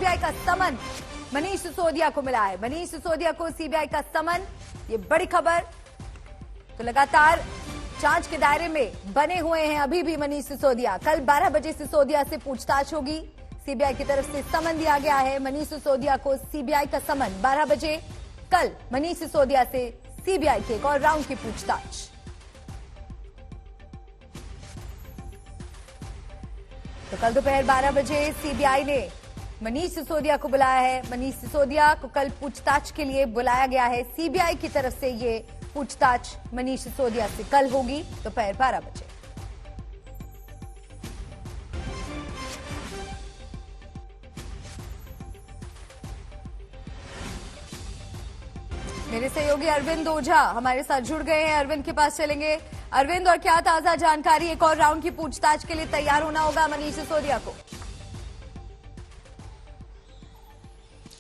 CBI का समन मनीष सिसोदिया को मिला है। मनीष सिसोदिया को सीबीआई का समन, ये बड़ी खबर। तो लगातार जांच के दायरे में बने हुए हैं अभी भी मनीष सिसोदिया। कल 12 बजे सिसोदिया से पूछताछ होगी। सीबीआई की तरफ से समन दिया गया है मनीष सिसोदिया को। सीबीआई का समन 12 बजे कल मनीष सिसोदिया से सीबीआई के एक और राउंड की पूछताछ। तो कल दोपहर 12 बजे सीबीआई ने मनीष सिसोदिया को बुलाया है। मनीष सिसोदिया को कल पूछताछ के लिए बुलाया गया है। सीबीआई की तरफ से ये पूछताछ मनीष सिसोदिया से कल होगी दोपहर 12 बजे। मेरे सहयोगी अरविंद ओझा हमारे साथ जुड़ गए हैं। अरविंद के पास चलेंगे। अरविंद, और क्या ताजा जानकारी? एक और राउंड की पूछताछ के लिए तैयार होना होगा मनीष सिसोदिया को।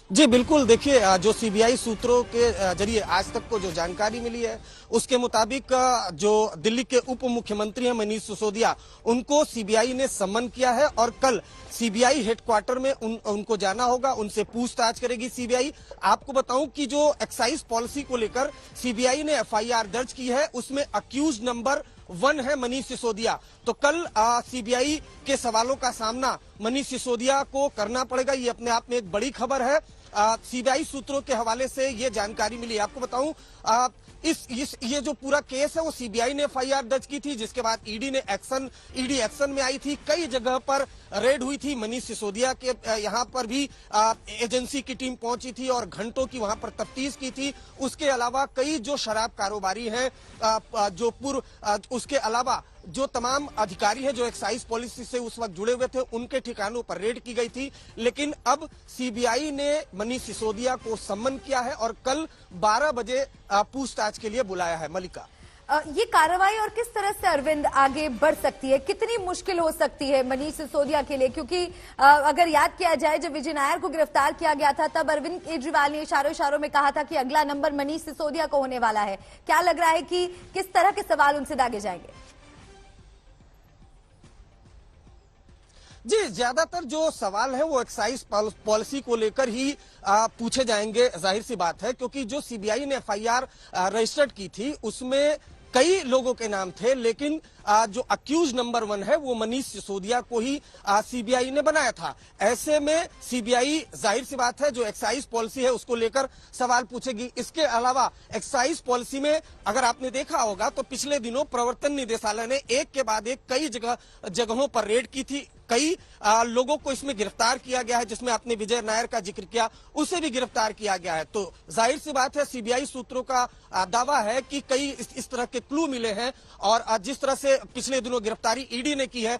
जी बिल्कुल, देखिए जो सीबीआई सूत्रों के जरिए आज तक को जो जानकारी मिली है उसके मुताबिक जो दिल्ली के उप मुख्यमंत्री हैं मनीष सिसोदिया, उनको सीबीआई ने सम्मन किया है और कल सीबीआई हेडक्वार्टर में उनको जाना होगा, उनसे पूछताछ करेगी सीबीआई। आपको बताऊं कि जो एक्साइज पॉलिसी को लेकर सीबीआई ने एफआईआर दर्ज की है उसमें अक्यूज नंबर 1 है मनीष सिसोदिया। तो कल सीबीआई के सवालों का सामना मनीष सिसोदिया को करना पड़ेगा। ये अपने आप में एक बड़ी खबर है। सीबीआई सूत्रों के हवाले से ये जानकारी मिली। आपको बताऊं ये जो पूरा केस है वो सीबीआई ने एफआईआर दर्ज की थी, जिसके बाद ईडी एक्शन में आई थी। कई जगह पर रेड हुई थी। मनीष सिसोदिया के यहाँ पर भी एजेंसी की टीम पहुंची थी और घंटों की वहां पर तफ्तीश की थी। उसके अलावा कई जो शराब कारोबारी हैं जो उसके अलावा जो तमाम अधिकारी हैं जो एक्साइज पॉलिसी से उस वक्त जुड़े हुए थे उनके ठिकानों पर रेड की गई थी। लेकिन अब सीबीआई ने मनीष सिसोदिया को सम्मन किया है और कल 12 बजे पूछताछ के लिए बुलाया है। मलिका, ये कार्रवाई और किस तरह से अरविंद आगे बढ़ सकती है? कितनी मुश्किल हो सकती है मनीष सिसोदिया के लिए? क्योंकि अगर याद किया जाए जब विजय नायर को गिरफ्तार किया गया था तब अरविंद केजरीवाल ने इशारों में कहा था कि अगला नंबर मनीष सिसोदिया को होने वाला है। क्या लग रहा है कि किस तरह के सवाल उनसे दागे जाएंगे? जी, ज्यादातर जो सवाल है वो एक्साइज पॉलिसी को लेकर ही पूछे जाएंगे। जाहिर सी बात है, क्योंकि जो सीबीआई ने एफआईआर रजिस्टर्ड की थी उसमें कई लोगों के नाम थे, लेकिन जो अक्यूज नंबर 1 है वो मनीष सिसोदिया को ही सीबीआई ने बनाया था। ऐसे में सीबीआई जाहिर सी बात है जो एक्साइज पॉलिसी है उसको लेकर सवाल पूछेगी। इसके अलावा एक्साइज पॉलिसी में अगर आपने देखा होगा तो पिछले दिनों प्रवर्तन निदेशालय ने एक के बाद एक कई जगहों पर रेड की थी। कई लोगों को इसमें गिरफ्तार किया गया है, जिसमें आपने विजय नायर का जिक्र किया, उसे भी गिरफ्तार किया गया है। तो जाहिर सी बात है सीबीआई सूत्रों का दावा है कि कई इस तरह के क्लू मिले हैं और जिस तरह से पिछले दिनों गिरफ्तारी ईडी ने की है,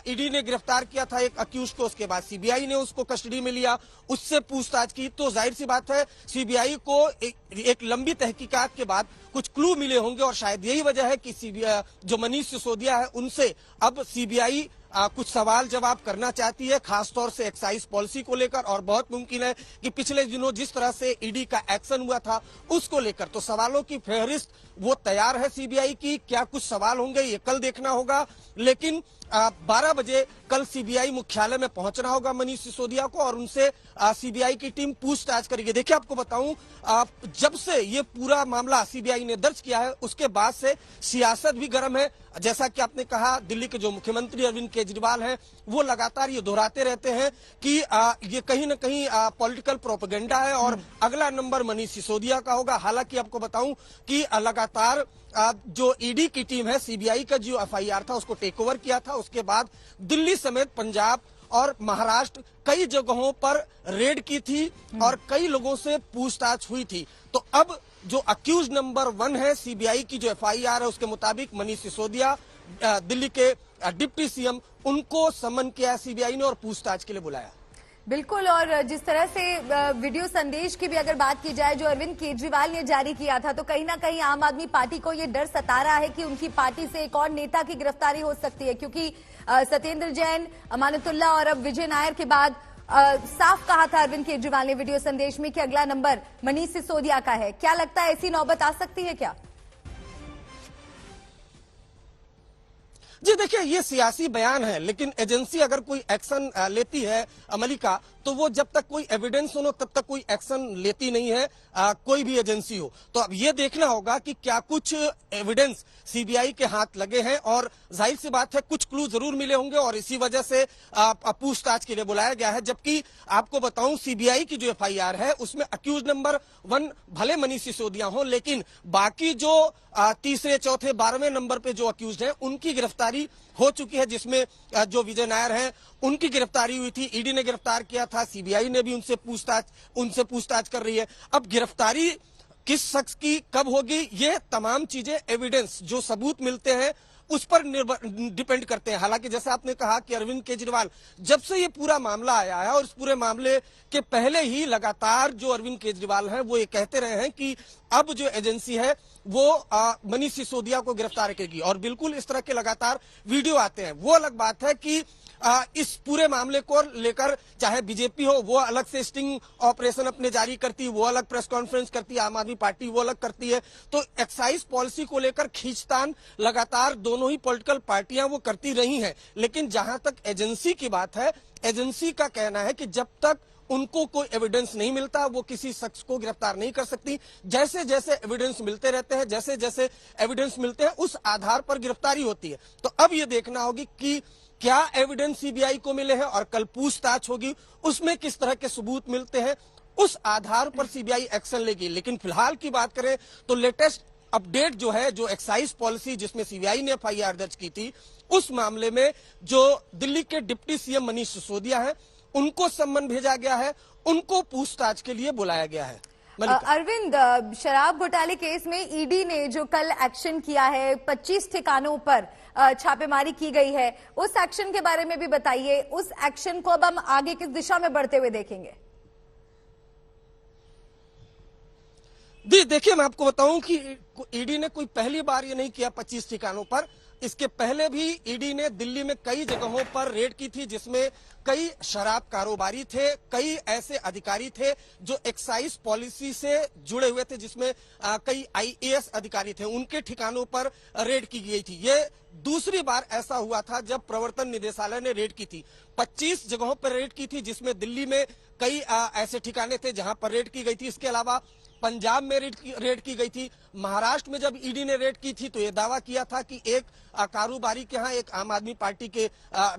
ईडी ने गिरफ्तार किया था एक अक्यूज को, उसके बाद सीबीआई ने उसको कस्टडी में लिया, उससे पूछताछ की। तो जाहिर सी बात है सीबीआई को एक लंबी तहकीकात के बाद कुछ क्लू मिले होंगे और शायद यही वजह है कि सीबीआई जो मनीष सिसोदिया है उनसे अब सीबीआई कुछ सवाल जवाब करना चाहती है, खासतौर से एक्साइज पॉलिसी को लेकर। और बहुत मुमकिन है कि पिछले दिनों जिस तरह से ईडी का एक्शन हुआ था उसको लेकर तो सवालों की फहरिस्त वो तैयार है सीबीआई की। क्या कुछ सवाल होंगे ये कल देखना होगा, लेकिन 12 बजे कल सीबीआई मुख्यालय में पहुंचना होगा मनीष सिसोदिया को और उनसे सीबीआई की टीम पूछताछ करेगी। देखिए, आपको बताऊं जब से ये पूरा मामला सीबीआई ने दर्ज किया है उसके बाद से सियासत भी गर्म है। जैसा कि आपने कहा, दिल्ली के जो मुख्यमंत्री अरविंद केजरीवाल हैं वो लगातार ये दोहराते रहते हैं कि ये कहीं न कहीं पॉलिटिकल प्रोपेगेंडा है और अगला नंबर मनीष सिसोदिया का होगा। हालांकि आपको बताऊं कि लगातार जो ईडी की टीम है, सीबीआई का जो एफआईआर था उसको टेक ओवर किया था, उसके बाद दिल्ली समेत पंजाब और महाराष्ट्र कई जगहों पर रेड की थी और कई लोगों से पूछताछ हुई थी। तो अब जो अक्यूज नंबर 1 है सीबीआई की जो एफआईआर है उसके मुताबिक मनीष सिसोदिया दिल्ली के डिप्टी सीएम, उनको सम्मन किया सीबीआई ने और पूछताछ के लिए बुलाया। बिल्कुल, और जिस तरह से वीडियो संदेश की भी अगर बात की जाए जो अरविंद केजरीवाल ने जारी किया था, तो कहीं ना कहीं आम आदमी पार्टी को ये डर सता रहा है कि उनकी पार्टी से एक और नेता की गिरफ्तारी हो सकती है, क्योंकि सत्येंद्र जैन, अमानतुल्लाह और अब विजय नायर के बाद साफ कहा था अरविंद केजरीवाल ने वीडियो संदेश में कि अगला नंबर मनीष सिसोदिया का है। क्या लगता है ऐसी नौबत आ सकती है क्या? जी देखिए, ये सियासी बयान है, लेकिन एजेंसी अगर कोई एक्शन लेती है मलिका, तो वो जब तक कोई एविडेंस हो तब तक कोई एक्शन लेती नहीं है, कोई भी एजेंसी हो। तो अब ये देखना होगा कि क्या कुछ एविडेंस सीबीआई के हाथ लगे हैं, और जाहिर सी बात है कुछ क्लू जरूर मिले होंगे और इसी वजह से पूछताछ के लिए बुलाया गया है। जबकि आपको बताऊं, सीबीआई की जो एफआईआर है उसमें अक्यूज नंबर 1 भले मनीष सिसोदिया हो, लेकिन बाकी जो तीसरे, चौथे, 12वें नंबर पे जो अक्यूज हैं उनकी गिरफ्तारी हो चुकी है, जिसमें जो विजय नायर हैं उनकी गिरफ्तारी हुई थी, ईडी ने गिरफ्तार किया था, सीबीआई ने भी उनसे पूछताछ कर रही है। अब गिरफ्तारी किस शख्स की कब होगी, ये तमाम चीजें एविडेंस जो सबूत मिलते हैं उस पर डिपेंड करते हैं। हालांकि जैसे आपने कहा कि अरविंद केजरीवाल जब से ये पूरा मामला आया है और इस पूरे मामले के पहले ही लगातार जो अरविंद केजरीवाल हैं वो ये कहते रहे हैं कि अब जो एजेंसी है वो मनीष सिसोदिया को गिरफ्तार करेगी, और बिल्कुल इस तरह के लगातार वीडियो आते हैं। वो अलग बात है कि इस पूरे मामले को लेकर चाहे बीजेपी हो वो अलग से स्टिंग ऑपरेशन अपने जारी करती है, वो अलग प्रेस कॉन्फ्रेंस करती है, आम आदमी पार्टी वो अलग करती है। तो एक्साइज पॉलिसी को लेकर खींचतान लगातार दोनों ही पॉलिटिकल पार्टियां वो करती रही हैं। लेकिन जहां तक एजेंसी की बात है, एजेंसी का कहना है कि जब तक उनको कोई एविडेंस नहीं मिलता वो किसी शख्स को गिरफ्तार नहीं कर सकती। जैसे जैसे एविडेंस मिलते रहते हैं, जैसे जैसे एविडेंस मिलते हैं उस आधार पर गिरफ्तारी होती है। तो अब ये देखना होगी कि क्या एविडेंस सीबीआई को मिले हैं और कल पूछताछ होगी उसमें किस तरह के सबूत मिलते हैं, उस आधार पर सीबीआई एक्शन लेगी। लेकिन फिलहाल की बात करें तो लेटेस्ट अपडेट जो है, जो एक्साइज पॉलिसी जिसमें सीबीआई ने एफआईआर दर्ज की थी, उस मामले में जो दिल्ली के डिप्टी सीएम मनीष सिसोदिया है उनको सम्मन भेजा गया है, उनको पूछताछ के लिए बुलाया गया है। अरविंद, शराब घोटाले केस में ईडी ने जो कल एक्शन किया है, 25 ठिकानों पर छापेमारी की गई है, उस एक्शन के बारे में भी बताइए। उस एक्शन को अब हम आगे किस दिशा में बढ़ते हुए देखेंगे? जी देखिए, मैं आपको बताऊं कि ईडी ने कोई पहली बार ये नहीं किया 25 ठिकानों पर। इसके पहले भी ईडी ने दिल्ली में कई जगहों पर रेड की थी, जिसमें कई शराब कारोबारी थे, कई ऐसे अधिकारी थे जो एक्साइज पॉलिसी से जुड़े हुए थे, जिसमें कई आईएएस अधिकारी थे, उनके ठिकानों पर रेड की गई थी। ये दूसरी बार ऐसा हुआ था जब प्रवर्तन निदेशालय ने रेड की थी। 25 जगहों पर रेड की थी, जिसमें दिल्ली में कई ऐसे ठिकाने थे जहां पर रेड की गई थी। इसके अलावा पंजाब में रेड की गई थी। महाराष्ट्र में जब ईडी ने रेड की थी तो यह दावा किया था कि एक कारोबारी के यहाँ एक आम आदमी पार्टी के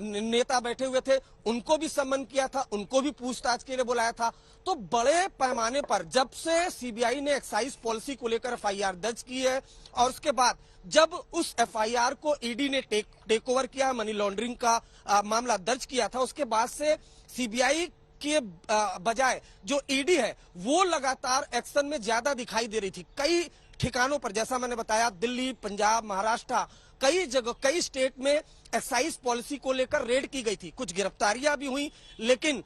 नेता बैठे हुए थे, उनको भी सम्मन किया था, उनको भी पूछताछ के लिए बुलाया था। तो बड़े पैमाने पर जब से सीबीआई ने एक्साइज पॉलिसी को लेकर एफआईआर दर्ज की है, और उसके बाद जब उस एफआईआर को ईडी ने टेक ओवर किया, मनी लॉन्ड्रिंग का मामला दर्ज किया था, उसके बाद से सीबीआई के बजाय जो ईडी है वो लगातार एक्शन में ज्यादा दिखाई दे रही थी। कई ठिकानों पर, जैसा मैंने बताया, दिल्ली, पंजाब, महाराष्ट्र, कई जगह, कई स्टेट में एक्साइज पॉलिसी को लेकर रेड की गई थी। कुछ गिरफ्तारियां भी हुई, लेकिन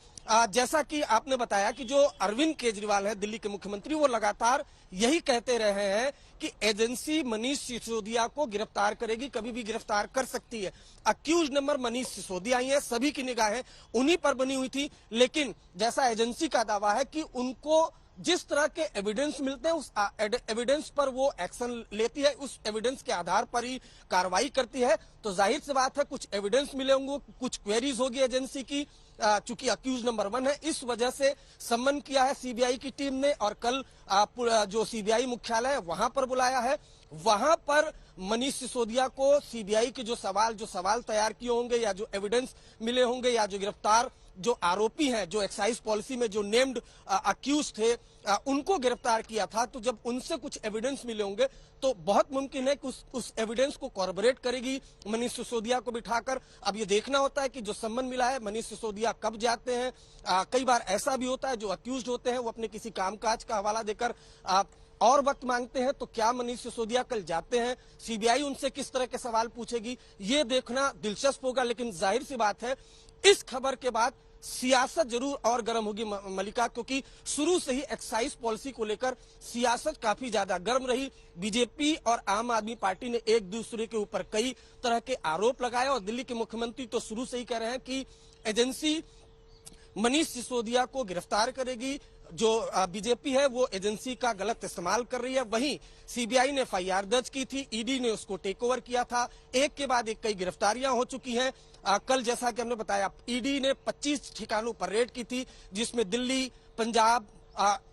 जैसा कि आपने बताया कि जो अरविंद केजरीवाल है दिल्ली के मुख्यमंत्री, वो लगातार यही कहते रहे हैं कि एजेंसी मनीष सिसोदिया को गिरफ्तार करेगी, कभी भी गिरफ्तार कर सकती है। अक्यूज नंबर मनीष सिसोदिया ही है, सभी की निगाहें उन्हीं पर बनी हुई थी। लेकिन जैसा एजेंसी का दावा है कि उनको जिस तरह के एविडेंस मिलते हैं उस एविडेंस पर वो एक्शन लेती है, उस एविडेंस के आधार पर ही कार्रवाई करती है। तो जाहिर सी बात है कुछ एविडेंस मिले होंगे, कुछ क्वेरीज होगी एजेंसी की। चूंकि अक्यूज नंबर 1 है, इस वजह से सम्मन किया है सीबीआई की टीम ने, और कल जो सीबीआई मुख्यालय है वहां पर बुलाया है। वहां पर मनीष सिसोदिया को सीबीआई के जो सवाल तैयार किए होंगे, या जो एविडेंस मिले होंगे, या जो गिरफ्तार जो आरोपी हैं, जो एक्साइज पॉलिसी में जो नेम्ड अक्यूज थे, उनको गिरफ्तार किया था। तो जब उनसे कुछ एविडेंस मिले होंगे तो बहुत मुमकिन है कि उस एविडेंस को कॉर्पोरेट करेगी मनीष सिसोदिया को बिठाकर। अब ये देखना होता है कि जो सम्मन मिला है, मनीष सिसोदिया कब जाते हैं। कई बार ऐसा भी होता है जो अक्यूज्ड होते हैं वो अपने किसी कामकाज का हवाला देकर और वक्त मांगते हैं। तो क्या मनीष सिसोदिया कल जाते हैं, सीबीआई उनसे किस तरह के सवाल पूछेगी, ये देखना दिलचस्प होगा। लेकिन जाहिर सी बात है इस खबर के बाद सियासत जरूर और गर्म होगी मलिका, क्योंकि शुरू से ही एक्साइज पॉलिसी को लेकर सियासत काफी ज्यादा गर्म रही। बीजेपी और आम आदमी पार्टी ने एक दूसरे के ऊपर कई तरह के आरोप लगाए, और दिल्ली के मुख्यमंत्री तो शुरू से ही कह रहे हैं कि एजेंसी मनीष सिसोदिया को गिरफ्तार करेगी, जो बीजेपी है वो एजेंसी का गलत इस्तेमाल कर रही है। वहीं सीबीआई ने एफआईआर दर्ज की थी, ईडी ने उसको टेक ओवर किया था। एक के बाद एक कई गिरफ्तारियां हो चुकी हैं। कल जैसा कि हमने बताया, ईडी ने 25 ठिकानों पर रेड की थी, जिसमें दिल्ली, पंजाब,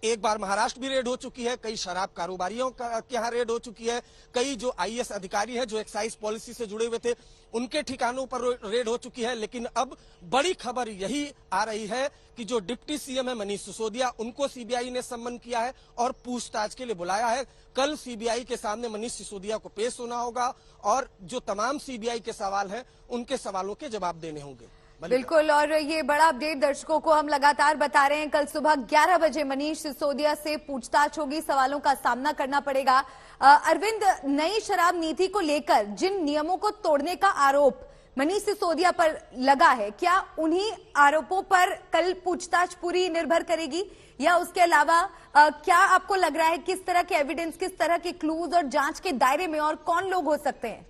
एक बार महाराष्ट्र भी रेड हो चुकी है। कई शराब कारोबारियों के यहाँ रेड हो चुकी है। कई जो आईएएस अधिकारी हैं जो एक्साइज पॉलिसी से जुड़े हुए थे, उनके ठिकानों पर रेड हो चुकी है। लेकिन अब बड़ी खबर यही आ रही है कि जो डिप्टी सीएम है मनीष सिसोदिया, उनको सीबीआई ने सम्मन किया है और पूछताछ के लिए बुलाया है। कल सीबीआई के सामने मनीष सिसोदिया को पेश होना होगा और जो तमाम सीबीआई के सवाल हैं, उनके सवालों के जवाब देने होंगे। बिल्कुल, और ये बड़ा अपडेट दर्शकों को हम लगातार बता रहे हैं। कल सुबह 11 बजे मनीष सिसोदिया से पूछताछ होगी, सवालों का सामना करना पड़ेगा। अरविंद, नई शराब नीति को लेकर जिन नियमों को तोड़ने का आरोप मनीष सिसोदिया पर लगा है, क्या उन्हीं आरोपों पर कल पूछताछ पूरी निर्भर करेगी, या उसके अलावा क्या आपको लग रहा है किस तरह के एविडेंस, किस तरह के क्लूज और जांच के दायरे में और कौन लोग हो सकते हैं?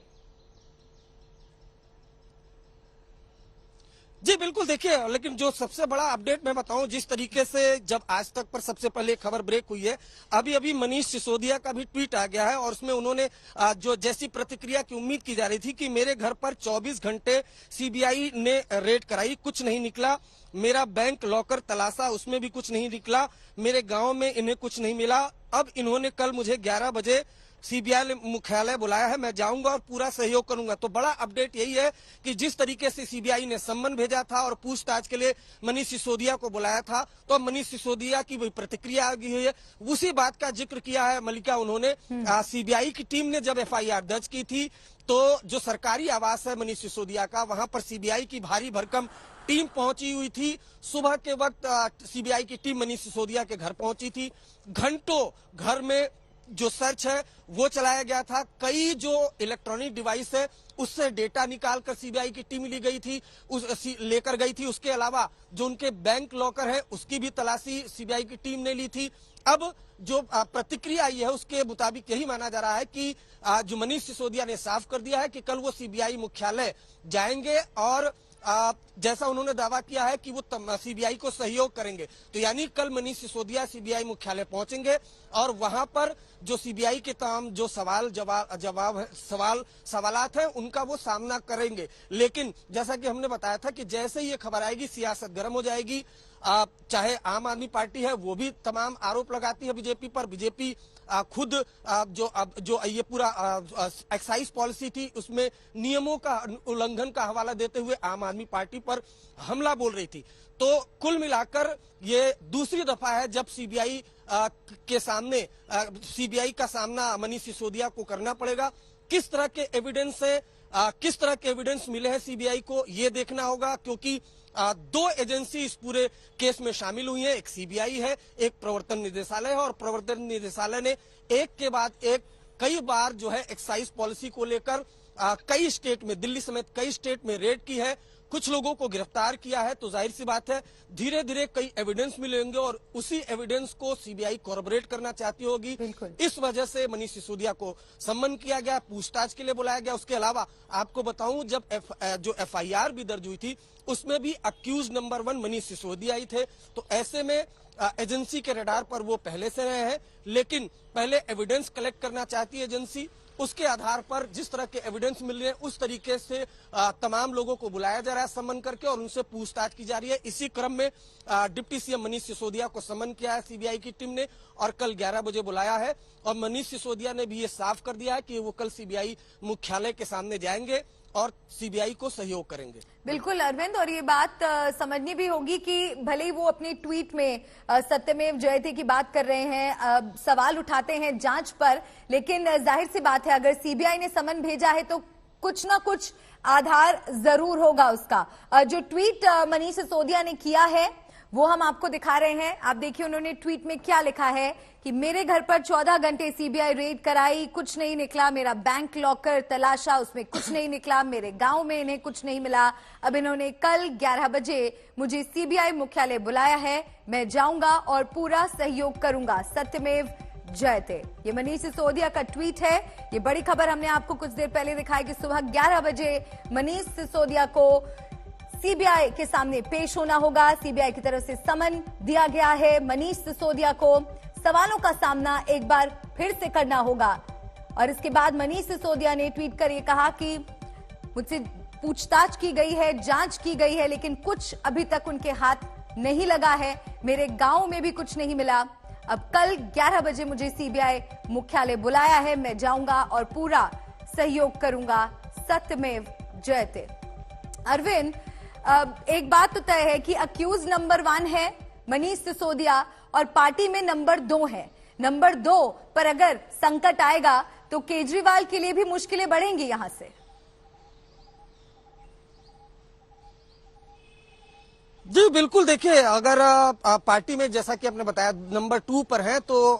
जी बिल्कुल, देखिए, लेकिन जो सबसे बड़ा अपडेट मैं बताऊं, जिस तरीके से जब आज तक पर सबसे पहले खबर ब्रेक हुई है, अभी अभी मनीष सिसोदिया का भी ट्वीट आ गया है और उसमें उन्होंने जो जैसी प्रतिक्रिया की उम्मीद की जा रही थी कि मेरे घर पर 24 घंटे सीबीआई ने रेड कराई, कुछ नहीं निकला। मेरा बैंक लॉकर तलाशा, उसमें भी कुछ नहीं निकला। मेरे गांव में इन्हें कुछ नहीं मिला। अब इन्होंने कल मुझे 11 बजे सीबीआई मुख्यालय बुलाया है, मैं जाऊंगा और पूरा सहयोग करूंगा। तो बड़ा अपडेट यही है कि जिस तरीके से सीबीआई ने सम्मन भेजा था और पूछताछ के लिए मनीष सिसोदिया को बुलाया था, तो मनीष सिसोदिया की वही प्रतिक्रिया आ गई है। उसी बात का जिक्र किया है मलिका उन्होंने। सीबीआई की टीम ने जब एफआईआर दर्ज की थी, तो जो सरकारी आवास है मनीष सिसोदिया का, वहां पर सीबीआई की भारी भरकम टीम पहुंची हुई थी। सुबह के वक्त सीबीआई की टीम मनीष सिसोदिया के घर पहुंची थी। घंटों घर में जो सर्च है वो चलाया गया था। कई जो इलेक्ट्रॉनिक डिवाइस है उससे डेटा निकालकर सीबीआई की टीम ली गई थी, लेकर गई थी। उसके अलावा जो उनके बैंक लॉकर है उसकी भी तलाशी सीबीआई की टीम ने ली थी। अब जो प्रतिक्रिया आई है उसके मुताबिक यही माना जा रहा है कि जो मनीष सिसोदिया ने साफ कर दिया है कि कल वो सीबीआई मुख्यालय जाएंगे और जैसा उन्होंने दावा किया है कि वो सीबीआई को सहयोग करेंगे। तो यानी कल मनीष सिसोदिया सीबीआई मुख्यालय पहुंचेंगे और वहां पर जो सीबीआई के तमाम जो सवालात हैं उनका वो सामना करेंगे। लेकिन जैसा कि हमने बताया था कि जैसे ही ये खबर आएगी, सियासत गर्म हो जाएगी। चाहे आम आदमी पार्टी है वो भी तमाम आरोप लगाती है बीजेपी पर। बीजेपी खुद जो ये पूरा एक्साइज पॉलिसी थी उसमें नियमों का उल्लंघन का हवाला देते हुए आम आदमी पार्टी पर हमला बोल रही थी। तो कुल मिलाकर ये दूसरी दफा है जब सीबीआई के सामने सीबीआई का सामना मनीष सिसोदिया को करना पड़ेगा। किस तरह के एविडेंस है, किस तरह के एविडेंस मिले हैं सीबीआई को, ये देखना होगा, क्योंकि दो एजेंसी इस पूरे केस में शामिल हुई है। एक सीबीआई है, एक प्रवर्तन निदेशालय है, और प्रवर्तन निदेशालय ने एक के बाद एक कई बार जो है एक्साइज पॉलिसी को लेकर कई स्टेट में, दिल्ली समेत कई स्टेट में रेड की है, कुछ लोगों को गिरफ्तार किया है। तो जाहिर सी बात है धीरे धीरे कई एविडेंस मिलेंगे और उसी एविडेंस को सीबीआई कॉर्पोरेट करना चाहती होगी। इस वजह से मनीष सिसोदिया को सम्मन किया गया, पूछताछ के लिए बुलाया गया। उसके अलावा आपको बताऊं, जब जो एफआईआर भी दर्ज हुई थी उसमें भी अक्यूज नंबर 1 मनीष सिसोदिया ही थे। तो ऐसे में एजेंसी के रडार पर वो पहले से रहे हैं, लेकिन पहले एविडेंस कलेक्ट करना चाहती है एजेंसी। उसके आधार पर जिस तरह के एविडेंस मिल रहे हैं उस तरीके से तमाम लोगों को बुलाया जा रहा है सम्मन करके, और उनसे पूछताछ की जा रही है। इसी क्रम में डिप्टी सीएम मनीष सिसोदिया को सम्मन किया है सीबीआई की टीम ने और कल 11 बजे बुलाया है। और मनीष सिसोदिया ने भी ये साफ कर दिया है कि वो कल सीबीआई मुख्यालय के सामने जाएंगे और सीबीआई को सहयोग करेंगे। बिल्कुल अरविंद, और ये बात समझनी भी होगी कि भले ही वो अपनी ट्वीट में सत्यमेव जयते की बात कर रहे हैं, सवाल उठाते हैं जांच पर, लेकिन जाहिर सी बात है अगर सीबीआई ने समन भेजा है तो कुछ ना कुछ आधार जरूर होगा उसका। जो ट्वीट मनीष सिसोदिया ने किया है वो हम आपको दिखा रहे हैं। आप देखिए उन्होंने ट्वीट में क्या लिखा है कि मेरे घर पर 14 घंटे सीबीआई रेड कराई, कुछ नहीं निकला। मेरा बैंक लॉकर तलाशा, उसमें कुछ नहीं निकला। मेरे गांव में इन्हें कुछ नहीं मिला। अब इन्होंने कल 11 बजे मुझे सीबीआई मुख्यालय बुलाया है, मैं जाऊंगा और पूरा सहयोग करूंगा। सत्यमेव जयते, ये मनीष सिसोदिया का ट्वीट है। ये बड़ी खबर हमने आपको कुछ देर पहले दिखाई कि सुबह 11 बजे मनीष सिसोदिया को सीबीआई के सामने पेश होना होगा। सीबीआई की तरफ से समन दिया गया है। मनीष सिसोदिया को सवालों का सामना एक बार फिर से करना होगा। और इसके बाद मनीष सिसोदिया ने ट्वीट कर यह कहा कि मुझसे पूछताछ की गई है, जांच की गई है, लेकिन कुछ अभी तक उनके हाथ नहीं लगा है। मेरे गांव में भी कुछ नहीं मिला। अब कल 11 बजे मुझे सीबीआई मुख्यालय बुलाया है, मैं जाऊंगा और पूरा सहयोग करूंगा। सत्यमेव जयते। अरविंद, एक बात तो तय है कि अक्यूज नंबर 1 है मनीष सिसोदिया और पार्टी में नंबर 2 है। नंबर 2 पर अगर संकट आएगा तो केजरीवाल के लिए भी मुश्किलें बढ़ेंगी यहां से। जी बिल्कुल, देखिए अगर पार्टी में जैसा कि आपने बताया नंबर 2 पर है तो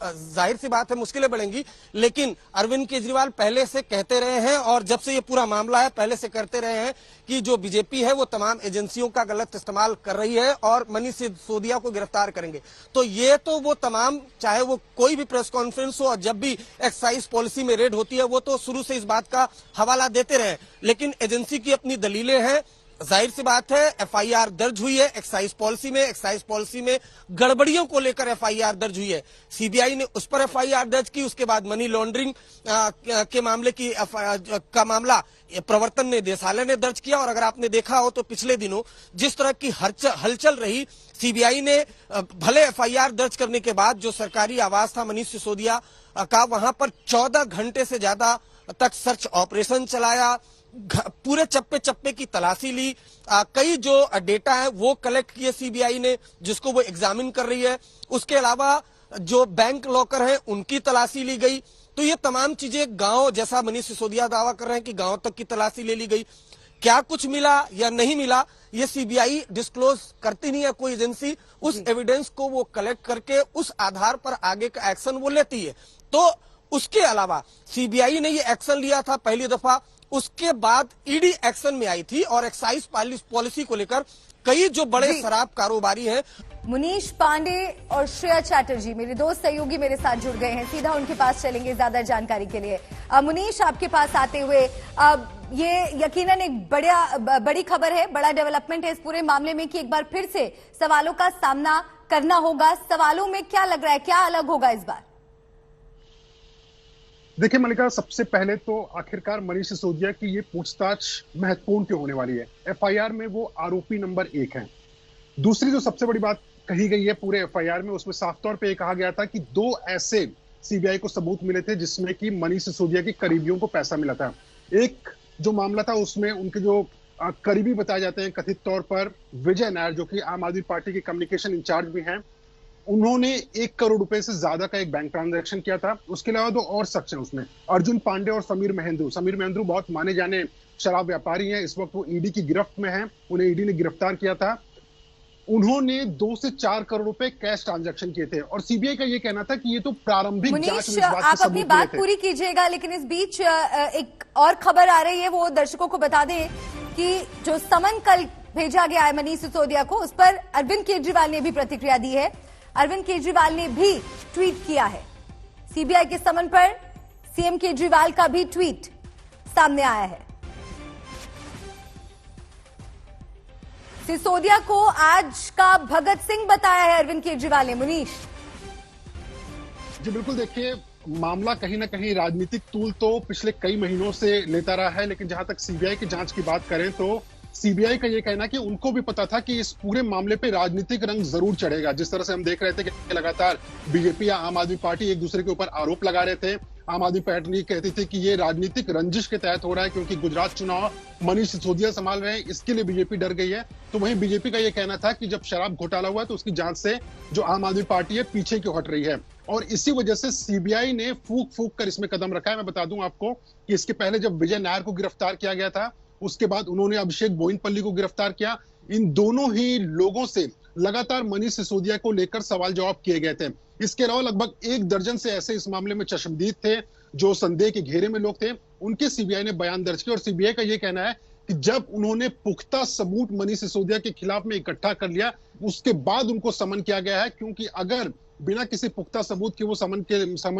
जाहिर सी बात है मुश्किलें बढ़ेंगी। लेकिन अरविंद केजरीवाल पहले से कहते रहे हैं और जब से ये पूरा मामला है पहले से करते रहे हैं कि जो बीजेपी है वो तमाम एजेंसियों का गलत इस्तेमाल कर रही है और मनीष सिसोदिया को गिरफ्तार करेंगे। तो ये तो वो तमाम, चाहे वो कोई भी प्रेस कॉन्फ्रेंस हो और जब भी एक्साइज पॉलिसी में रेड होती है, वो तो शुरू से इस बात का हवाला देते रहे। लेकिन एजेंसी की अपनी दलीलें हैं। जाहिर सी बात है एफआईआर दर्ज हुई है एक्साइज पॉलिसी में गड़बड़ियों को लेकर एफआईआर दर्ज हुई है। सीबीआई ने उस पर एफआईआर दर्ज की। उसके बाद मनी लॉन्ड्रिंग के मामले का मामला प्रवर्तन निदेशालय ने दर्ज किया। और अगर आपने देखा हो तो पिछले दिनों जिस तरह की हलचल रही, सीबीआई ने भले एफआईआर दर्ज करने के बाद जो सरकारी आवास था मनीष सिसोदिया का, वहां पर 14 घंटे से ज्यादा तक सर्च ऑपरेशन चलाया, पूरे चप्पे चप्पे की तलाशी ली, कई जो डेटा है वो कलेक्ट किए सीबीआई ने, जिसको वो एग्जामिन कर रही है। उसके अलावा जो बैंक लॉकर हैं उनकी तलाशी ली गई। तो ये तमाम चीजें गांव, जैसा मनीष सिसोदिया दावा कर रहे हैं कि गांव तक की तलाशी ले ली गई। क्या कुछ मिला या नहीं मिला ये सीबीआई डिस्क्लोज करती नहीं है कोई एजेंसी। उस एविडेंस को वो कलेक्ट करके उस आधार पर आगे का एक्शन वो लेती है। तो उसके अलावा सीबीआई ने ये एक्शन लिया था पहली दफा, उसके बाद ईडी एक्शन में आई थी और एक्साइज पॉलिसी को लेकर कई जो बड़े शराब कारोबारी हैं। मुनीश पांडे और श्रेया चैटर्जी मेरे दो सहयोगी मेरे साथ जुड़ गए हैं, सीधा उनके पास चलेंगे ज्यादा जानकारी के लिए। मुनीश, आपके पास आते हुए ये यकीनन एक बड़ी खबर है, बड़ा डेवलपमेंट है इस पूरे मामले में कि एक बार फिर से सवालों का सामना करना होगा। सवालों में क्या लग रहा है, क्या अलग होगा इस बार? देखिए मल्लिका, सबसे पहले तो आखिरकार मनीष सिसोदिया की ये पूछताछ महत्वपूर्ण क्यों होने वाली है। एफआईआर में वो आरोपी नंबर 1 है। दूसरी जो सबसे बड़ी बात कही गई है पूरे एफआईआर में, उसमें साफ तौर पे ये कहा गया था कि 2 ऐसे सीबीआई को सबूत मिले थे जिसमें कि मनीष सिसोदिया के करीबियों को पैसा मिला था। एक जो मामला था उसमें उनके जो करीबी बताए जाते हैं कथित तौर पर विजय नायर, जो कि आम आदमी पार्टी के कम्युनिकेशन इंचार्ज भी हैं, उन्होंने 1 करोड़ रुपए से ज्यादा का एक बैंक ट्रांजैक्शन किया था। उसके अलावा 2 और शख्स हैं उसमें, अर्जुन पांडे और समीर महेंद्रू बहुत माने जाने शराब व्यापारी हैं। इस वक्त वो ईडी की गिरफ्त में हैं, उन्हें ईडी ने गिरफ्तार किया था। उन्होंने 2 से 4 करोड़ रुपए कैश ट्रांजैक्शन किए थे और सीबीआई का ये कहना था कि ये तो प्रारंभिक जांच में आप अपनी बात पूरी कीजिएगा, लेकिन इस बीच एक और खबर आ रही है, वो दर्शकों को बता दें कि जो समन कल भेजा गया है मनीष सिसोदिया को, उस पर अरविंद केजरीवाल ने भी प्रतिक्रिया दी है। अरविंद केजरीवाल ने भी ट्वीट किया है। सीबीआई के समन पर सीएम केजरीवाल का भी ट्वीट सामने आया है। सिसोदिया को आज का भगत सिंह बताया है अरविंद केजरीवाल ने। मुनीश जी बिल्कुल, देखिए मामला कहीं ना कहीं राजनीतिक तूल तो पिछले कई महीनों से लेता रहा है, लेकिन जहां तक सीबीआई की जांच की बात करें तो सीबीआई का ये कहना कि उनको भी पता था कि इस पूरे मामले पे राजनीतिक रंग जरूर चढ़ेगा। जिस तरह से हम देख रहे थे कि लगातार बीजेपी या आम आदमी पार्टी एक दूसरे के ऊपर आरोप लगा रहे थे। आम आदमी पार्टी कहती थी कि ये राजनीतिक रंजिश के तहत हो रहा है क्योंकि गुजरात चुनाव मनीष सिसोदिया संभाल रहे हैं, इसके लिए बीजेपी डर गई है। तो वहीं बीजेपी का ये कहना था कि जब शराब घोटाला हुआ तो उसकी जांच से जो आम आदमी पार्टी है पीछे क्यों हट रही है, और इसी वजह से सीबीआई ने फूक कर इसमें कदम रखा है। मैं बता दूं आपको कि इसके पहले जब विजय नायर को गिरफ्तार किया गया था, उसके बाद उन्होंने अभिषेक बोइनपल्ली को गिरफ्तार किया। इन दोनों ही लोगों से लगातार मनीष सिसोदिया को लेकर सवाल जवाब किए गए थे। इसके अलावा लगभग 1 दर्जन से ऐसे इस मामले में चश्मदीद थे, जो संदेह के घेरे में लोग थे, उनके सीबीआई ने बयान दर्ज किया। और सीबीआई का यह कहना है कि जब उन्होंने पुख्ता सबूत मनीष सिसोदिया के खिलाफ में इकट्ठा कर लिया, उसके बाद उनको समन किया गया है, क्योंकि अगर बिना किसी पुख्ता सबूत के वो समन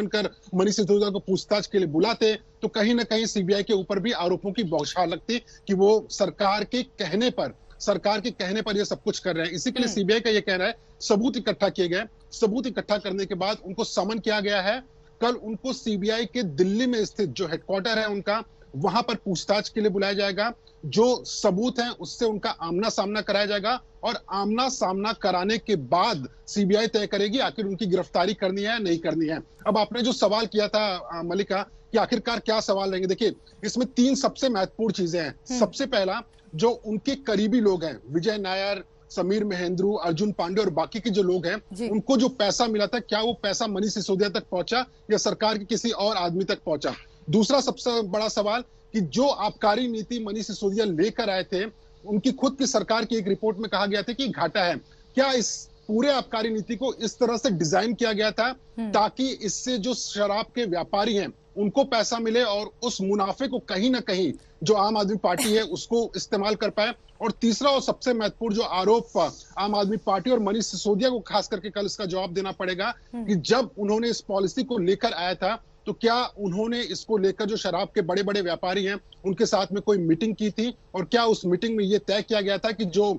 कर मनीष सिसोदिया को पूछताछ के लिए बुलाते, तो कहीं ना कहीं सीबीआई के ऊपर भी आरोपों की बौछार लगती कि वो सरकार के कहने पर ये सब कुछ कर रहे हैं। इसी के लिए सीबीआई का ये कहना है सबूत इकट्ठा किए गए, सबूत इकट्ठा करने के बाद उनको समन किया गया है। कल उनको सीबीआई के दिल्ली में स्थित जो हेडक्वार्टर है उनका, वहां पर पूछताछ के लिए बुलाया जाएगा। जो सबूत हैं उससे उनका आमना सामना कराया जाएगा और आमना सामना कराने के बाद सीबीआई तय करेगी आखिर उनकी गिरफ्तारी करनी है या नहीं करनी है। अब आपने जो सवाल किया था मलिका कि आखिरकार क्या सवाल रहेंगे, देखिए इसमें 3 सबसे महत्वपूर्ण चीजें हैं। सबसे पहला, जो उनके करीबी लोग हैं, विजय नायर, समीर महेंद्रू, अर्जुन पांडे और बाकी के जो लोग हैं, उनको जो पैसा मिला था, क्या वो पैसा मनीष सिसोदिया तक पहुंचा या सरकार के किसी और आदमी तक पहुंचा। दूसरा सबसे बड़ा सवाल कि जो आबकारी नीति मनीष सिसोदिया लेकर आए थे, उनकी खुद की सरकार की एक रिपोर्ट में कहा गया था कि घाटा है। क्या इस पूरे आबकारी नीति को इस तरह से डिजाइन किया गया था ताकि इससे जो शराब के व्यापारी हैं उनको पैसा मिले और उस मुनाफे को कहीं ना कहीं जो आम आदमी पार्टी है उसको इस्तेमाल कर पाए। और तीसरा और सबसे महत्वपूर्ण जो आरोप आम आदमी पार्टी और मनीष सिसोदिया को खास करके कल इसका जवाब देना पड़ेगा कि जब उन्होंने इस पॉलिसी को लेकर आया था तो क्या उन्होंने इसको लेकर जो शराब के बड़े बड़े व्यापारी हैं उनके साथ में कोई मीटिंग की थी, और क्या उस मीटिंग में यह तय किया गया था कि जो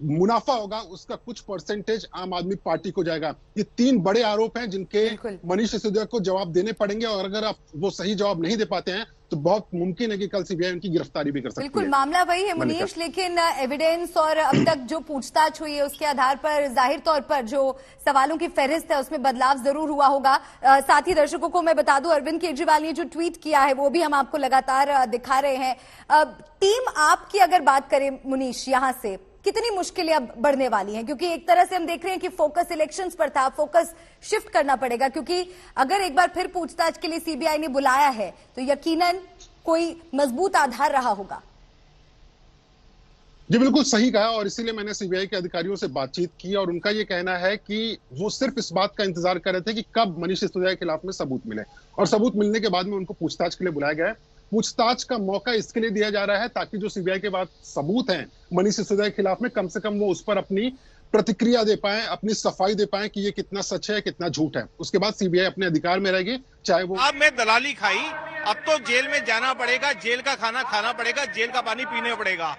मुनाफा होगा उसका कुछ परसेंटेज आम आदमी पार्टी को जाएगा। ये 3 बड़े आरोप हैं जिनके मनीष सिसोदिया को जवाब देने पड़ेंगे, और अगर आप वो सही जवाब नहीं दे पाते हैं तो बहुत मुमकिन है कि कल सीबीआई उनकी गिरफ्तारी भी कर सकती है। बिल्कुल, मामला वही है मुनीश, लेकिन एविडेंस और अब तक जो पूछताछ हुई है उसके आधार पर जाहिर तौर पर जो सवालों की फहरिस्त है उसमें बदलाव जरूर हुआ होगा। साथ ही दर्शकों को मैं बता दूं, अरविंद केजरीवाल ने जो ट्वीट किया है वो भी हम आपको लगातार दिखा रहे हैं। टीम आपकी अगर बात करें मुनीश, यहां से कितनी मुश्किलें अब बढ़ने वाली हैं, क्योंकि एक तरह से हम देख रहे हैं कि फोकस इलेक्शंस पर था, फोकस शिफ्ट करना पड़ेगा, क्योंकि अगर एक बार फिर पूछताछ के लिए सीबीआई ने बुलाया है तो यकीनन कोई मजबूत आधार रहा होगा। जी बिल्कुल सही कहा, और इसीलिए मैंने सीबीआई के अधिकारियों से बातचीत की और उनका ये कहना है कि वो सिर्फ इस बात का इंतजार कर रहे थे कि कब मनीष सिसोदिया के खिलाफ में सबूत मिले, और सबूत मिलने के बाद में उनको पूछताछ के लिए बुलाया गया है। पूछताछ का मौका इसके लिए दिया जा रहा है ताकि जो सीबीआई के बाद सबूत हैं मनीष सिसोदिया के खिलाफ में, कम से कम वो उस पर अपनी प्रतिक्रिया दे पाए, अपनी सफाई दे पाए कि ये कितना सच है कितना झूठ है। उसके बाद सीबीआई अपने अधिकार में रहेगी, चाहे वो अब मैं दलाली खाई, अब तो जेल में जाना पड़ेगा, जेल का खाना खाना पड़ेगा, जेल का पानी पीने पड़ेगा।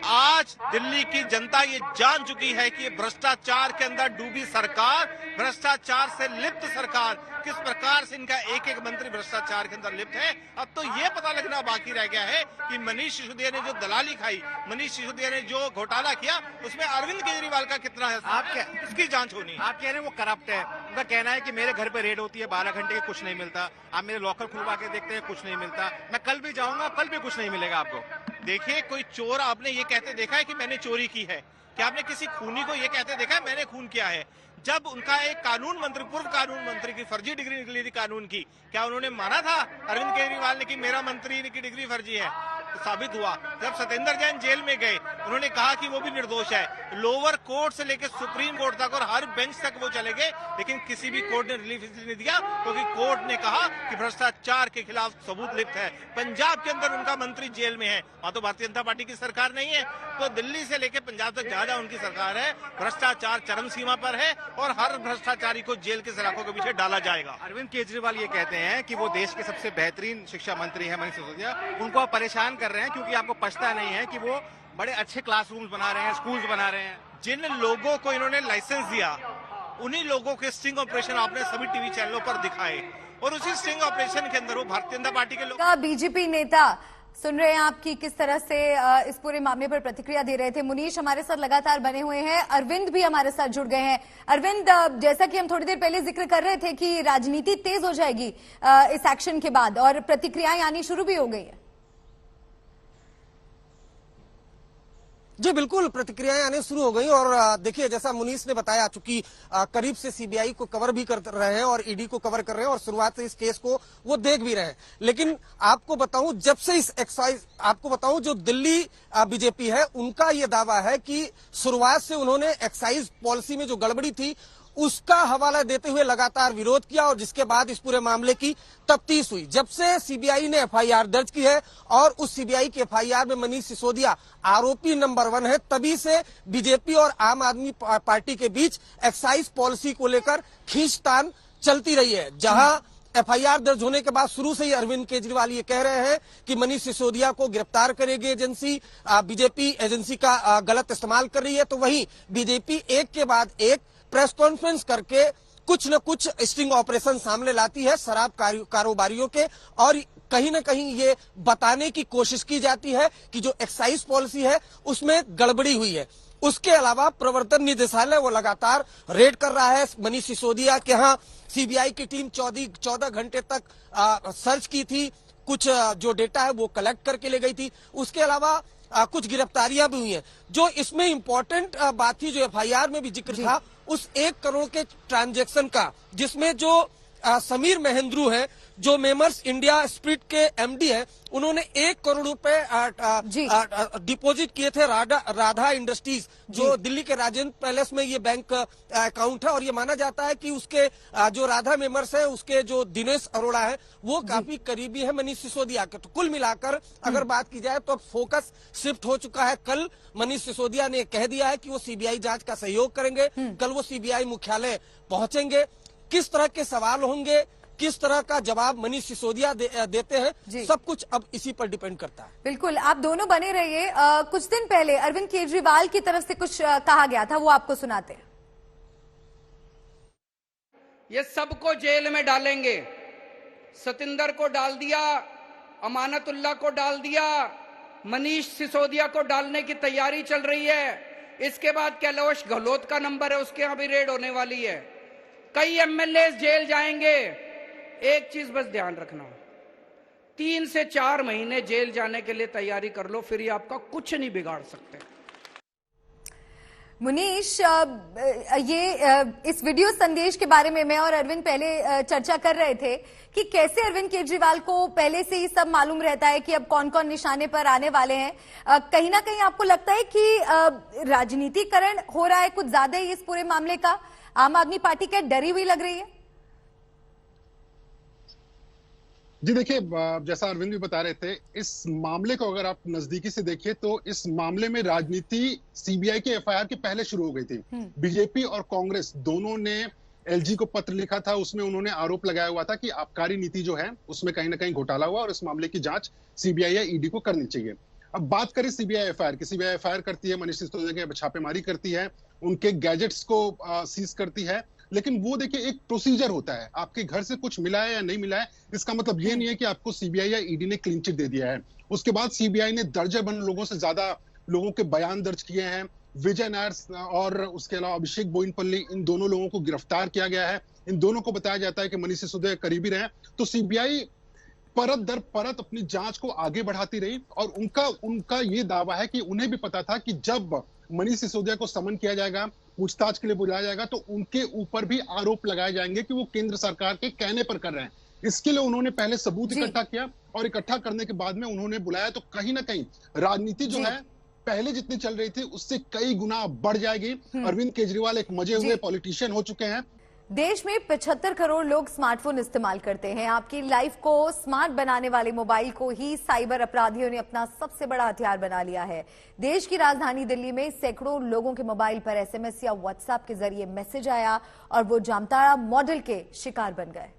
आज दिल्ली की जनता ये जान चुकी है कि भ्रष्टाचार के अंदर डूबी सरकार, भ्रष्टाचार से लिप्त सरकार, किस प्रकार से इनका एक एक मंत्री भ्रष्टाचार के अंदर लिप्त है। अब तो ये पता लगना बाकी रह गया है कि मनीष सिसोदिया ने जो दलाली खाई, मनीष सिसोदिया ने जो घोटाला किया, उसमें अरविंद केजरीवाल का कितना है, इसकी जांच होनी। आप कह रहे हैं वो करप्ट है, उनका कहना है कि मेरे घर पे रेड होती है 12 घंटे के, कुछ नहीं मिलता। आप मेरे लॉकर खुलवा के देखते हैं, कुछ नहीं मिलता। मैं कल भी जाऊंगा, कल भी कुछ नहीं मिलेगा आपको। देखिए, कोई चोर आपने ये कहते देखा है कि मैंने चोरी की है? क्या आपने किसी खूनी को ये कहते देखा है मैंने खून किया है? जब उनका एक कानून मंत्री, पूर्व कानून मंत्री की फर्जी डिग्री निकली थी कानून की, क्या उन्होंने माना था अरविंद केजरीवाल ने कि मेरा मंत्री की डिग्री फर्जी है? तो साबित हुआ जब सत्येंद्र जैन जेल में गए, उन्होंने कहा कि वो भी निर्दोष है। लोअर कोर्ट से लेकर सुप्रीम कोर्ट तक और हर बेंच तक वो चले गए, लेकिन किसी भी कोर्ट ने रिलीफ नहीं दिया, क्योंकि कोर्ट ने कहा कि भ्रष्टाचार के खिलाफ सबूत लिप्त है। पंजाब के अंदर उनका मंत्री जेल में है, वहां तो भारतीय जनता पार्टी की सरकार नहीं है। तो दिल्ली से लेकर पंजाब तक ज्यादा उनकी सरकार है। भ्रष्टाचार चरम सीमा पर है और हर भ्रष्टाचारी को जेल के सलाखों के पीछे डाला जाएगा। अरविंद केजरीवाल ये कहते हैं कि वो देश के सबसे बेहतरीन शिक्षा मंत्री हैं मनीष सिसोदिया, उनको आप परेशान कर रहे हैं क्योंकि आपको पछता नहीं है कि वो बड़े अच्छे क्लासरूम्स बना रहे हैं, स्कूल्स बना रहे हैं। जिन लोगों को इन्होंने लाइसेंस दिया, उन्हीं लोगों के स्टिंग ऑपरेशन आपने सभी टीवी चैनलों पर दिखाए, और उसी स्टिंग ऑपरेशन के अंदर वो भारतीय जनता पार्टी के लोग। बीजेपी नेता सुन रहे हैं आपकी किस तरह से इस पूरे मामले पर प्रतिक्रिया दे रहे थे। मुनीश हमारे साथ लगातार बने हुए हैं, अरविंद भी हमारे साथ जुड़ गए हैं। अरविंद, जैसा कि हम थोड़ी देर पहले जिक्र कर रहे थे कि राजनीति तेज हो जाएगी इस एक्शन के बाद, और प्रतिक्रियाएं आनी शुरू भी हो गई है। जी बिल्कुल, प्रतिक्रियाएं आने शुरू हो गई, और देखिए जैसा मुनीश ने बताया, चूंकि करीब से सीबीआई को कवर भी कर रहे हैं और ईडी को कवर कर रहे हैं और शुरुआत से इस केस को वो देख भी रहे हैं। लेकिन आपको बताऊं, जब से इस एक्साइज, आपको बताऊं जो दिल्ली बीजेपी है उनका ये दावा है कि शुरुआत से उन्होंने एक्साइज पॉलिसी में जो गड़बड़ी थी उसका हवाला देते हुए लगातार विरोध किया और जिसके बाद इस पूरे मामले की तफ्तीश हुई। जब से सीबीआई ने एफआईआर दर्ज की है और उस सीबीआई के एफआईआर में मनीष सिसोदिया आरोपी नंबर 1 है, तभी से बीजेपी और आम आदमी पार्टी के बीच एक्साइज पॉलिसी को लेकर खींचतान चलती रही है। जहां एफआईआर दर्ज होने के बाद शुरू से ही अरविंद केजरीवाल ये कह रहे हैं कि मनीष सिसोदिया को गिरफ्तार करेगी एजेंसी, बीजेपी एजेंसी का गलत इस्तेमाल कर रही है, तो वहीं बीजेपी एक के बाद एक प्रेस कॉन्फ्रेंस करके कुछ न कुछ स्टिंग ऑपरेशन सामने लाती है शराब कारोबारियों के, और कहीं न कहीं ये बताने की कोशिश की जाती है कि जो एक्साइज पॉलिसी है उसमें गड़बड़ी हुई है। उसके अलावा प्रवर्तन निदेशालय वो लगातार रेड कर रहा है। मनीष सिसोदिया के यहाँ सीबीआई की टीम 14 घंटे तक सर्च की थी, कुछ जो डेटा है वो कलेक्ट करके ले गई थी। उसके अलावा कुछ गिरफ्तारियां भी हुई हैं। जो इसमें इंपॉर्टेंट बात थी, जो एफआईआर में भी जिक्र था, उस 1 करोड़ के ट्रांजैक्शन का, जिसमें जो समीर महेंद्रू है, जो मेमर्स इंडिया स्पिरिट के एमडी है, उन्होंने 1 करोड़ रुपए डिपॉजिट किए थे राधा इंडस्ट्रीज, जो दिल्ली के राजेंद्र पैलेस में ये बैंक अकाउंट है। और ये माना जाता है कि उसके जो राधा मेमर्स है, उसके जो दिनेश अरोड़ा है, वो काफी करीबी है मनीष सिसोदिया के। तो कुल मिलाकर अगर बात की जाए तो फोकस शिफ्ट हो चुका है। कल मनीष सिसोदिया ने कह दिया है कि वो सीबीआई जांच का सहयोग करेंगे। कल वो सीबीआई मुख्यालय पहुंचेंगे। किस तरह के सवाल होंगे, किस तरह का जवाब मनीष सिसोदिया देते हैं, सब कुछ अब इसी पर डिपेंड करता है। बिल्कुल, आप दोनों बने रहिए। कुछ दिन पहले अरविंद केजरीवाल की तरफ से कुछ कहा गया था, वो आपको सुनाते हैं। ये सबको जेल में डालेंगे। सतिंदर को डाल दिया, अमानतुल्लाह को डाल दिया, मनीष सिसोदिया को डालने की तैयारी चल रही है। इसके बाद कैलाश गहलोत का नंबर है, उसके यहां भी रेड होने वाली है। कई एमएलए जेल जाएंगे। एक चीज बस ध्यान रखना, 3 से 4 महीने जेल जाने के लिए तैयारी कर लो, फिर ये आपका कुछ नहीं बिगाड़ सकते। मुनीश, इस वीडियो संदेश के बारे में मैं और अरविंद पहले चर्चा कर रहे थे कि कैसे अरविंद केजरीवाल को पहले से ही सब मालूम रहता है कि अब कौन कौन निशाने पर आने वाले हैं। कहीं ना कहीं आपको लगता है कि राजनीतिकरण हो रहा है कुछ ज्यादा ही इस पूरे मामले का? आम आदमी पार्टी क्या डरी हुई लग रही है? जी देखिए, जैसा अरविंद भी बता रहे थे, इस मामले को अगर आप नजदीकी से देखिए तो इस मामले में राजनीति सीबीआई के एफआईआर के पहले शुरू हो गई थी। बीजेपी और कांग्रेस दोनों ने एलजी को पत्र लिखा था। उसमें उन्होंने आरोप लगाया हुआ था कि आबकारी नीति जो है उसमें कहीं ना कहीं घोटाला हुआ और इस मामले की जांच सीबीआई या ईडी को करनी चाहिए। अब बात करें सीबीआई एफआईआर की, सीबीआई एफआईआर करती है, मनीष सिसोदिया के छापेमारी करती है, उनके गैजेट्स को सीज करती है। लेकिन वो देखिए, एक प्रोसीजर होता है। आपके घर से कुछ मिला है या नहीं मिला है, इसका मतलब ये नहीं है कि आपको सीबीआई या ईडी ने क्लीन चिट दे दिया है। उसके बाद सीबीआई ने दर्जन लोगों से ज्यादा लोगों के बयान दर्ज किए हैं। विजय नायर और उसके अलावा अभिषेक बोइनपल्ली, इन दोनों लोगों को गिरफ्तार किया गया है। इन दोनों को बताया जाता है कि मनीष सिसोदिया करीबी रहे। तो सीबीआई परत दर परत अपनी जांच को आगे बढ़ाती रही और उनका ये दावा है कि उन्हें भी पता था कि जब मनीष सिसोदिया को समन किया जाएगा, पूछताछ के लिए बुलाया जाएगा, तो उनके ऊपर भी आरोप लगाए जाएंगे कि वो केंद्र सरकार के कहने पर कर रहे हैं। इसके लिए उन्होंने पहले सबूत इकट्ठा किया और इकट्ठा करने के बाद में उन्होंने बुलाया। तो कहीं ना कहीं राजनीति जो है पहले जितनी चल रही थी उससे कई गुना बढ़ जाएगी। अरविंद केजरीवाल एक मजे हुए पॉलिटिशियन हो चुके हैं। देश में 75 करोड़ लोग स्मार्टफोन इस्तेमाल करते हैं। आपकी लाइफ को स्मार्ट बनाने वाले मोबाइल को ही साइबर अपराधियों ने अपना सबसे बड़ा हथियार बना लिया है। देश की राजधानी दिल्ली में सैकड़ों लोगों के मोबाइल पर एसएमएस या व्हाट्सएप के जरिए मैसेज आया और वो जामताड़ा मॉडल के शिकार बन गए।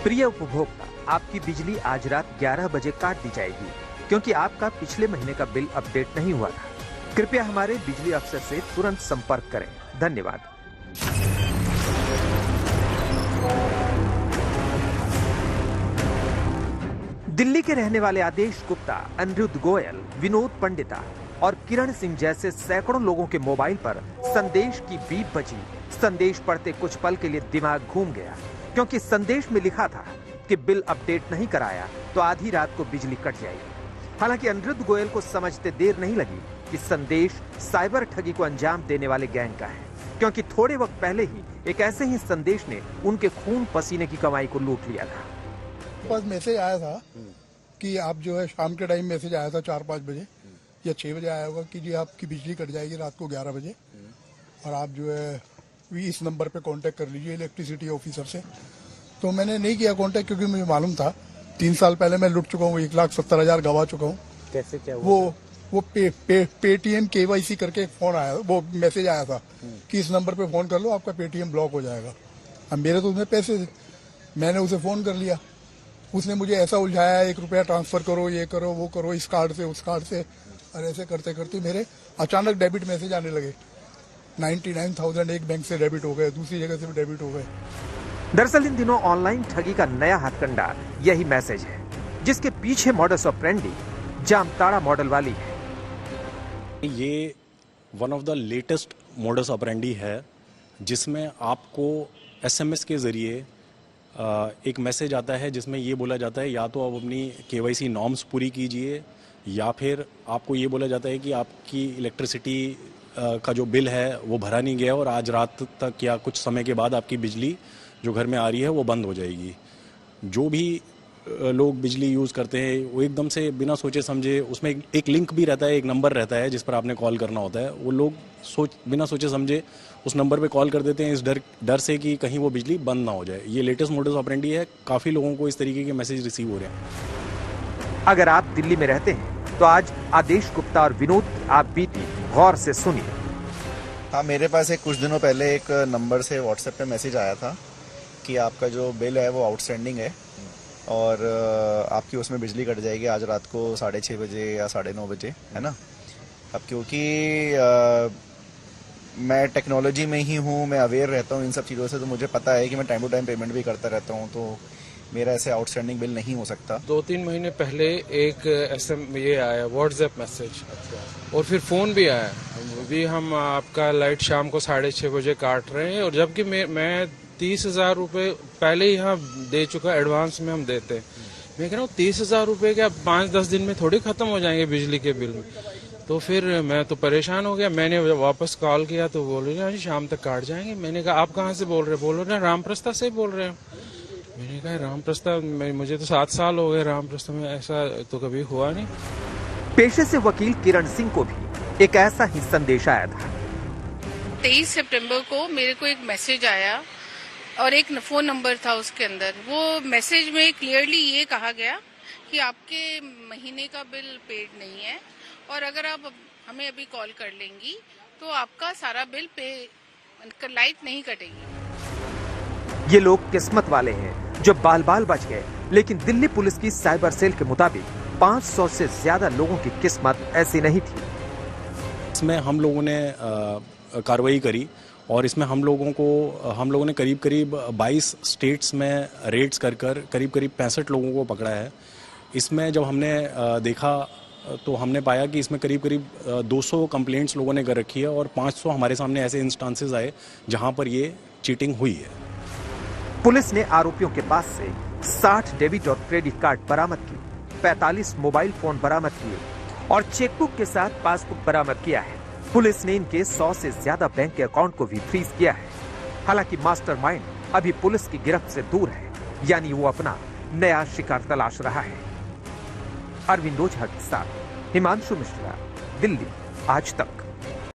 प्रिय उपभोक्ता, आपकी बिजली आज रात 11 बजे काट दी जाएगी क्योंकि आपका पिछले महीने का बिल अपडेट नहीं हुआ था। कृपया हमारे बिजली अफसर से तुरंत संपर्क करें। धन्यवाद। दिल्ली के रहने वाले आदेश गुप्ता, अनिरुद्ध गोयल, विनोद पंडिता और किरण सिंह जैसे सैकड़ों लोगों के मोबाइल पर संदेश की बीप बजी। संदेश पढ़ते कुछ पल के लिए दिमाग घूम गया क्योंकि संदेश में लिखा था कि बिल अपडेट नहीं कराया तो आधी रात को बिजली कट जाएगी। हालांकि अनिरुद्ध गोयल को समझते देर नहीं लगी कि संदेश साइबर ठगी को अंजाम देने वाले गैंग का है। क्योंकि थोड़े वक्त पहले ही एक ऐसे ही संदेश ने उनके खून पसीने की कमाई को लूट लिया था। बस मैसेज आया था कि आप जो है शाम के टाइम मैसेज आया था 4-5 बजे या 6 बजे आया होगा कि जी आपकी बिजली कट जाएगी रात को 11 बजे और आप जो है इस नंबर पे कांटेक्ट कर लीजिए इलेक्ट्रिसिटी ऑफिसर से। तो मैंने नहीं किया कांटेक्ट क्योंकि मुझे मालूम था 3 साल पहले मैं लुट चुका हूँ, 1,70,000 गवा चुका हूँ। कैसे क्या हुआ? वो पेटीएम KYC करके फोन आया, वो मैसेज आया था कि इस नंबर पे फोन कर लो आपका पेटीएम ब्लॉक हो जाएगा। अब मेरे तो उसमें पैसे थे, मैंने उसे फोन कर लिया। उसने मुझे ऐसा उलझाया 1 रुपया ट्रांसफर करो, ये करो वो करो, इस कार्ड से उस कार्ड से, और ऐसे करते करते मेरे अचानक डेबिट मैसेज आने लगे। 99,000 एक बैंक से डेबिट हो गए, दूसरी जगह से भी डेबिट हो गए। दरअसल इन दिनों ऑनलाइन ठगी का नया हथकंडा यही मैसेज है, जिसके पीछे मॉडस ऑपरेंडी जामताड़ा मॉडल वाली है। ये one of the latest modus operandi है, जिसमें आपको SMS के जरिए एक मैसेज आता है जिसमें ये बोला जाता है या तो आप अपनी KYC नॉर्म्स पूरी कीजिए, या फिर आपको ये बोला जाता है कि आपकी इलेक्ट्रिसिटी का जो बिल है वो भरा नहीं गया और आज रात तक या कुछ समय के बाद आपकी बिजली जो घर में आ रही है वो बंद हो जाएगी। जो भी लोग बिजली यूज़ करते हैं वो एकदम से बिना सोचे समझे, उसमें एक लिंक भी रहता है, एक नंबर रहता है जिस पर आपने कॉल करना होता है, वो लोग बिना सोचे समझे उस नंबर पे कॉल कर देते हैं इस डर से कि कहीं वो बिजली बंद ना हो जाए। ये लेटेस्ट मॉडस ऑपरेंडी है, काफ़ी लोगों को इस तरीके के मैसेज रिसीव हो रहे हैं। अगर आप दिल्ली में रहते हैं तो आज आदेश गुप्ता और विनोद की आप बीती गौर से सुनिए। हाँ, मेरे पास कुछ दिनों पहले एक नंबर से व्हाट्सएप पे मैसेज आया था कि आपका जो बिल है वो आउटस्टैंडिंग है और आपकी उसमें बिजली कट जाएगी आज रात को 6:30 बजे या 9:30 बजे, है ना। अब क्योंकि मैं टेक्नोलॉजी में ही हूँ, मैं अवेयर रहता हूँ इन सब चीज़ों से, तो मुझे पता है कि मैं टाइम टू टाइम पेमेंट भी करता रहता हूँ, तो मेरा ऐसे आउटस्टैंडिंग बिल नहीं हो सकता। 2-3 महीने पहले एक ये आया व्हाट्सएप मैसेज और फिर फ़ोन भी आया, अभी हम आपका लाइट शाम को 6:30 बजे काट रहे हैं, और जबकि मैं 30,000 रुपये पहले ही यहाँ दे चुका, एडवांस में हम देते हैं। मैं कह रहा हूँ 30,000 रुपये क्या 5-10 दिन में थोड़ी ख़त्म हो जाएंगे बिजली के बिल में। तो फिर मैं तो परेशान हो गया, मैंने वापस कॉल किया तो बोल रहे शाम तक काट जाएंगे। मैंने कहा आप कहाँ से बोल रहे हैं? बोल रहे हैं रामप्रस्ता से बोल रहे हैं। मैंने कहा रामप्रस्ता, मुझे तो 7 साल हो गए रामप्रस्ता में, ऐसा तो कभी हुआ नहीं। पेशे से वकील किरण सिंह को भी एक ऐसा ही संदेश आया था। 23 सितंबर को मेरे को एक मैसेज आया और एक फोन नंबर था उसके अंदर। वो मैसेज में क्लियरली ये कहा गया कि आपके महीने का बिल पेड नहीं है और अगर आप हमें अभी कॉल कर लेंगी तो आपका सारा बिल लाइट नहीं कटेगी। ये लोग किस्मत वाले हैं जो बाल बाल बच गए, लेकिन दिल्ली पुलिस की साइबर सेल के मुताबिक 500 से ज्यादा लोगों की किस्मत ऐसी नहीं थी। इसमें हम लोगों ने कार्रवाई करी और इसमें हम लोगों ने करीब 22 स्टेट्स में रेड्स कर करीब 65 लोगों को पकड़ा है। इसमें जब हमने देखा तो हमने पाया कि इसमें करीब 200 कंप्लेंट्स लोगों ने कर रखी है और 500 हमारे सामने ऐसे इंस्टांसेस आए जहां पर ये चीटिंग हुई है। पुलिस ने आरोपियों के पास से 60 डेबिट और क्रेडिट कार्ड बरामद किए, 45 मोबाइल फोन बरामद किए और चेकबुक के साथ पासबुक बरामद किया है। पुलिस ने इनके 100 से ज्यादा बैंक के अकाउंट को भी फ्रीज किया है। हालांकि मास्टरमाइंड अभी पुलिस की गिरफ्त से दूर है, यानी वो अपना नया शिकार तलाश रहा है। अरविंद ओझा के साथ हिमांशु मिश्रा, दिल्ली आज तक।